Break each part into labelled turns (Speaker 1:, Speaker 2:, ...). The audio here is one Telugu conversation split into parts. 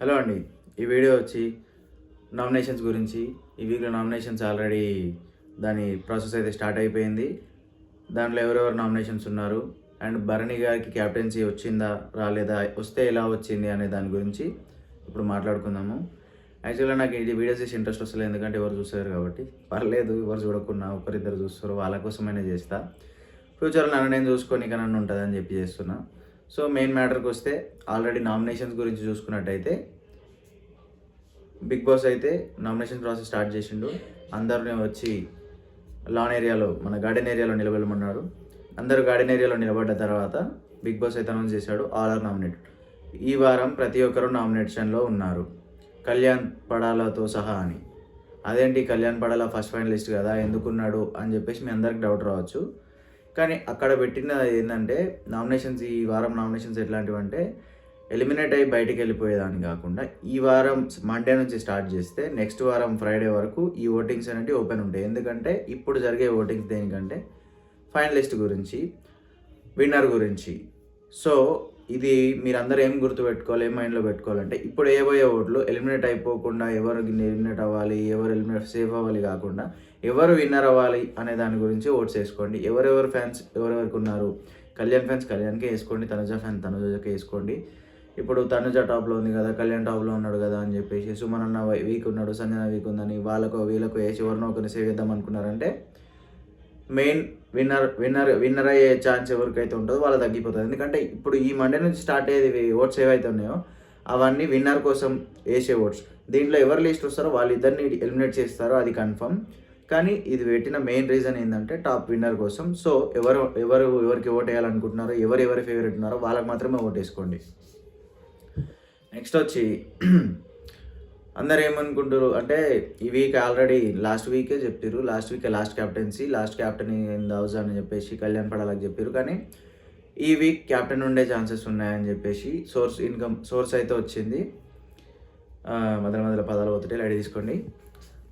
Speaker 1: హలో అండి. ఈ వీడియో వచ్చి నామినేషన్స్ గురించి. ఈ వీక్లో నామినేషన్స్ ఆల్రెడీ దాని ప్రాసెస్ అయితే స్టార్ట్ అయిపోయింది. దాంట్లో ఎవరెవరు నామినేషన్స్ ఉన్నారు అండ్ భరణి గారికి క్యాప్టెన్సీ వచ్చిందా రాలేదా, వస్తే ఎలా వచ్చింది అనే దాని గురించి ఇప్పుడు మాట్లాడుకుందాము. యాక్చువల్గా నాకు ఇది వీడియోస్ చేసి ఇంట్రెస్ట్ వస్తలేదు, ఎందుకంటే ఎవరు చూస్తారు కాబట్టి. పర్లేదు, ఎవరు చూడకున్నా ఒకరిద్దరు చూస్తారు, వాళ్ళ కోసమైనా చేస్తా. ఫ్యూచర్లో నన్ను నేను చూసుకొని ఇక నన్ను ఉంటుందని చెప్పి చేస్తున్నా. సో మెయిన్ మ్యాటర్కి వస్తే, ఆల్రెడీ నామినేషన్స్ గురించి చూసుకున్నట్టయితే బిగ్ బాస్ అయితే నామినేషన్ ప్రాసెస్ స్టార్ట్ చేసిండు. అందరిని వచ్చి లాన్ ఏరియాలో, మన గార్డెన్ ఏరియాలో నిలబెట్టమన్నాడు. అందరూ గార్డెన్ ఏరియాలో నిలబడ్డ తర్వాత బిగ్ బాస్ అయితే అనౌన్స్ చేశాడు ఆల్ ఆర్ నామినేట్. ఈ వారం ప్రతి ఒక్కరు నామినేషన్లో ఉన్నారు, కళ్యాణ్ పడాలతో సహా అని. అదేంటి కళ్యాణ్ పడాల ఫస్ట్ ఫైనలిస్ట్ కదా, ఎందుకున్నాడు అని చెప్పేసి మీ అందరికి డౌట్ రావచ్చు. కానీ అక్కడ పెట్టిన ఏంటంటే నామినేషన్స్, ఈ వారం నామినేషన్స్ ఎట్లాంటివి అంటే ఎలిమినేట్ అయ్యి బయటికి వెళ్ళిపోయేదాన్ని కాకుండా, ఈ వారం మండే నుంచి స్టార్ట్ చేస్తే నెక్స్ట్ వారం ఫ్రైడే వరకు ఈ ఓటింగ్స్ అనేవి ఓపెన్ ఉంటాయి. ఎందుకంటే ఇప్పుడు జరిగే ఓటింగ్స్ దేనికంటే ఫైనలిస్ట్ గురించి, విన్నర్ గురించి. సో ఇది మీరందరూ ఏం గుర్తుపెట్టుకోవాలి, ఏం మైండ్లో పెట్టుకోవాలంటే, ఇప్పుడు ఏవోయే ఓట్లు ఎలిమినేట్ అయిపోకుండా ఎవరు ఎలిమినేట్ అవ్వాలి, ఎవరు ఎలిమినేట్ సేఫ్ అవ్వాలి కాకుండా ఎవరు విన్నర్ అవ్వాలి అనే దాని గురించి ఓట్స్ వేసుకోండి. ఎవరెవరు ఫ్యాన్స్ ఎవరెవరికి ఉన్నారు, కళ్యాణ్ ఫ్యాన్స్ కళ్యాణ్కే వేసుకోండి, తనుజ ఫ్యాన్ తనుజకే వేసుకోండి. ఇప్పుడు తనుజ టాప్లో ఉంది కదా, కళ్యాణ్ టాప్లో ఉన్నాడు కదా అని చెప్పేసి, సుమన్ అన్న వీక్ ఉన్నాడు, సంజన వీక్ ఉందని వాళ్ళకు వీళ్ళకు వేసి ఎవరినో ఒకరిని సేవ్ చేద్దాం అనుకున్నారంటే మెయిన్ విన్నర్ అయ్యే ఛాన్స్ ఎవరికైతే ఉంటుందో వాళ్ళు తగ్గిపోతుంది. ఎందుకంటే ఇప్పుడు ఈ మండే నుంచి స్టార్ట్ అయ్యేది ఓట్స్ ఏవైతే ఉన్నాయో అవన్నీ విన్నర్ కోసం వేసే ఓట్స్. దీంట్లో ఎవరు లిస్ట్ వస్తారో వాళ్ళిద్దరిని ఎలిమినేట్ చేస్తారో అది కన్ఫర్మ్. కానీ ఇది పెట్టిన మెయిన్ రీజన్ ఏంటంటే టాప్ విన్నర్ కోసం. సో ఎవరికి ఓట్ వేయాలనుకుంటున్నారో, ఎవరి ఫేవరెట్ ఉన్నారో వాళ్ళకి మాత్రమే ఓట్ వేసుకోండి. నెక్స్ట్ వచ్చి అందరు ఏమనుకుంటారు అంటే, ఈ వీక్ ఆల్రెడీ లాస్ట్ వీకే చెప్పారు, last captaincy, last captain in the house అని చెప్పేసి కళ్యాణ్ పడాలని చెప్పారు. కానీ ఈ వీక్ క్యాప్టెన్ ఉండే ఛాన్సెస్ ఉన్నాయని చెప్పేసి సోర్స్ అయితే వచ్చింది. మొదల పదాలు పోతుంటే లైట్ తీసుకోండి.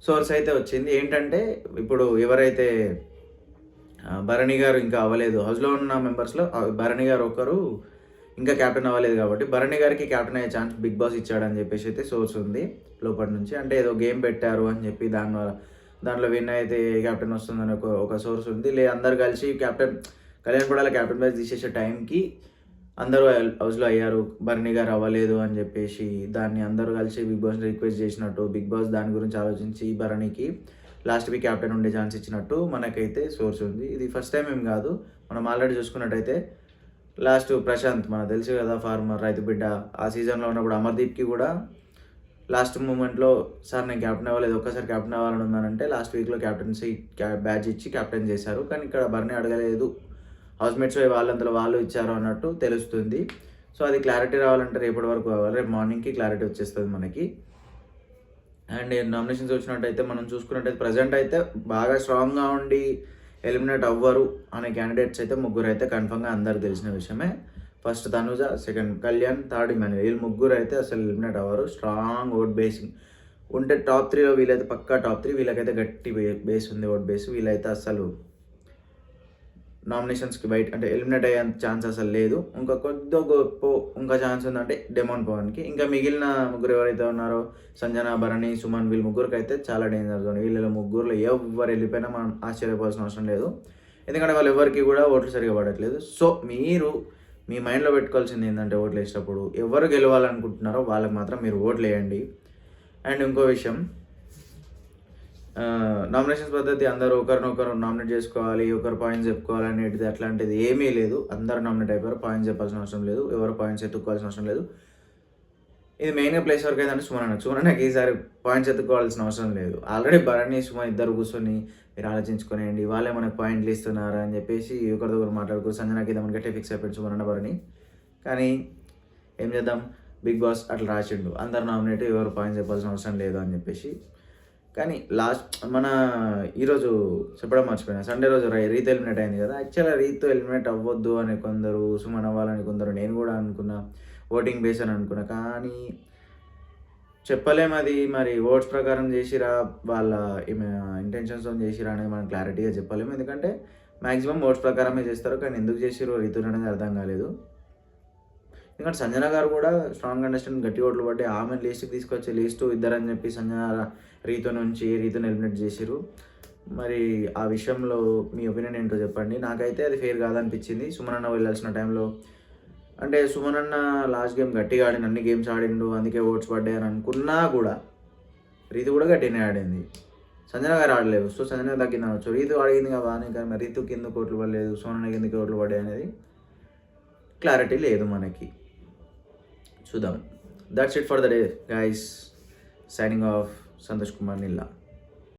Speaker 1: సోర్స్ అయితే వచ్చింది ఏంటంటే, ఇప్పుడు ఎవరైతే భరణి గారు ఇంకా అవ్వలేదు, హౌస్లో ఉన్న మెంబర్స్లో భరణి గారు ఒకరు ఇంకా క్యాప్టెన్ అవ్వలేదు కాబట్టి భరణి గారికి క్యాప్టెన్ అయ్యే ఛాన్స్ బిగ్ బాస్ ఇచ్చాడని చెప్పేసి అయితే సోర్స్ ఉంది లోపల నుంచి. అంటే ఏదో గేమ్ పెట్టారు అని చెప్పి దాంట్లో విన్ అయితే క్యాప్టెన్ వస్తుందని ఒక సోర్స్ ఉంది. అందరు కలిసి కళ్యాణ్ పడాల క్యాప్టెన్ వైజ్ తీసేసే టైంకి అందరూ హౌస్లో అయ్యారు, భరణి గారు అవ్వలేదు అని చెప్పేసి దాన్ని అందరూ కలిసి బిగ్ బాస్ని రిక్వెస్ట్ చేసినట్టు, బిగ్ బాస్ దాని గురించి ఆలోచించి భరణికి లాస్ట్ వీక్ క్యాప్టెన్ ఉండే ఛాన్స్ ఇచ్చినట్టు మనకైతే సోర్స్ ఉంది. ఇది ఫస్ట్ టైం ఏం కాదు, మనం ఆల్రెడీ చూసుకున్నట్టయితే లాస్ట్ ప్రశాంత్, మనకు తెలుసు కదా, ఫార్మర్ రైతు బిడ్డ, ఆ సీజన్లో ఉన్నప్పుడు అమర్దీప్కి కూడా లాస్ట్ మూమెంట్లో సార్ నేను క్యాప్టెన్ అవ్వలేదు, ఒక్కసారి క్యాప్టెన్ అవ్వాలని ఉన్నానంటే లాస్ట్ వీక్లో క్యాప్టెన్సీ బ్యాచ్ ఇచ్చి క్యాప్టెన్ చేశారు. కానీ ఇక్కడ భరణి అడగలేదు, హౌస్మేట్స్ వాళ్ళంతలో వాళ్ళు ఇచ్చారు అన్నట్టు తెలుస్తుంది. సో అది క్లారిటీ రావాలంటే రేపటి వరకు కావాలి, రేపు మార్నింగ్కి క్లారిటీ వచ్చేస్తుంది మనకి. అండ్ నామినేషన్స్ వచ్చినట్టయితే మనం చూసుకున్నట్టయితే ప్రజెంట్ అయితే బాగా స్ట్రాంగ్గా ఉండి ఎలిమినేట్ అవ్వరు అనే క్యాండిడేట్స్ అయితే ముగ్గురు అయితే కన్ఫర్మ్గా అందరికి తెలిసిన విషయమే. First Tanuja, second Kalyan, third Emmanuel. వీళ్ళు ముగ్గురు అయితే అసలు ఎలిమినేట్ అవ్వరు. స్ట్రాంగ్ ఓట్ బేసింగ్ ఉంటే టాప్ 3లో వీళ్ళైతే పక్కా టాప్ 3, వీళ్ళకైతే గట్టి బేస్ ఉంది, ఓట్ బేస్. వీళ్ళైతే అసలు నామినేషన్స్కి బయట అంటే ఎలిమినేట్ అయ్యే ఛాన్స్ అసలు లేదు. ఇంకా కొద్ది గొప్ప ఇంకా ఛాన్స్ ఉందంటే డెమోన్ పవన్కి. ఇంకా మిగిలిన ముగ్గురు ఎవరైతే ఉన్నారో సంజన, భరణి, సుమన్, వీళ్ళ ముగ్గురికి అయితే చాలా డేంజర్ జోన్. వీళ్ళ ముగ్గురులో ఎవరు వెళ్ళిపోయినా మనం ఆశ్చర్యపోవాల్సిన అవసరం లేదు, ఎందుకంటే వాళ్ళు ఎవరికి కూడా ఓట్లు సరిగా పడట్లేదు. సో మీరు మీ మైండ్లో పెట్టుకోవాల్సింది ఏంటంటే, ఓట్లు వేసేటప్పుడు ఎవరు గెలవాలనుకుంటున్నారో వాళ్ళకి మాత్రం మీరు ఓట్లు వేయండి. అండ్ ఇంకో విషయం, నామినేషన్స్ పద్ధతి అందరూ ఒకరినొకరు నామినేట్ చేసుకోవాలి, ఒకరు పాయింట్స్ చెప్పుకోవాలి అనేది అట్లాంటిది ఏమీ లేదు. అందరూ నామినేట్ అయిపోయారు, పాయింట్స్ చెప్పాల్సిన అవసరం లేదు, ఎవరు పాయింట్స్ ఎత్తుక్కోవాల్సిన అవసరం లేదు. ఇది మెయిన్గా ప్లేస్ వరకు ఏంటంటే సుమనకి ఈసారి పాయింట్స్ ఎత్తుకోవాల్సిన అవసరం లేదు. ఆల్రెడీ భరణి, సుమన్ ఇద్దరు కూర్చొని మీరు ఆలోచించుకునేయండి, వాళ్ళే మనకు పాయింట్లు ఇస్తున్నారు అని చెప్పేసి ఒకరితో ఒకరు మాట్లాడుకోరు. సంజనాకి ఇద్దామని గట్టే ఫిక్స్ అయిపోయింది సుమన్ భరణి. కానీ ఏం చేద్దాం, బిగ్ బాస్ అట్లా రాసిండు, అందరు నామినేట్, ఎవరు పాయింట్స్ చెప్పాల్సిన అవసరం లేదు అని చెప్పేసి. కానీ మన ఈరోజు చెప్పడం మర్చిపోయినా, సండే రోజు రీతు ఎలిమినేట్ అయింది కదా. యాక్చువల్గా రీతు ఎలిమినేట్ అవ్వద్దు అని కొందరు, సుమన్ అవ్వాలని కొందరు, నేను కూడా అనుకున్నా, ఓటింగ్ బేస్ అని అనుకున్నా. కానీ చెప్పలేము అది మరి ఓట్స్ ప్రకారం చేసిరా వాళ్ళ ఇంటెన్షన్స్తో చేసిరా అనేది మనం క్లారిటీగా చెప్పలేము. ఎందుకంటే మ్యాక్సిమం ఓట్స్ ప్రకారమే చేస్తారు, కానీ ఎందుకు చేసిరో రీతు అనేది అర్థం కాలేదు. ఎందుకంటే సంజన గారు కూడా స్ట్రాంగ్ కంటెస్టెంట్ గట్టి ఓట్లు పడ్డాయి. ఆమె లిస్ట్కి తీసుకొచ్చి లిస్టు ఇద్దరని చెప్పి సంజన రీతుని ఎలిమినేట్ చేసిరు. మరి ఆ విషయంలో మీ ఒపీనియన్ ఏంటో చెప్పండి. నాకైతే అది ఫెయిర్ కాదనిపించింది. సుమన్ అన్న వెళ్ళాల్సిన టైంలో అంటే సుమన్ అన్న లాస్ట్ గేమ్ గట్టిగా ఆడిండు, అన్ని గేమ్స్ ఆడిండు, అందుకే ఓట్స్ పడ్డాయి అని అనుకున్నా కూడా రీతు కూడా గట్టిగానే ఆడింది. సంజన గారు ఆడలేదు, సో సంజన తగ్గింది అనవచ్చు. రీతు ఆడింది కదా బాగానే, కానీ మరి రీతు కింద ఓట్లు పడలేదు, సుమన్ కిందకి ఓట్లు పడ్డాయి అనేది క్లారిటీ లేదు మనకి. చూద్దాం. That's it for the day guys. Signing off Santosh Kumar నిల్లా.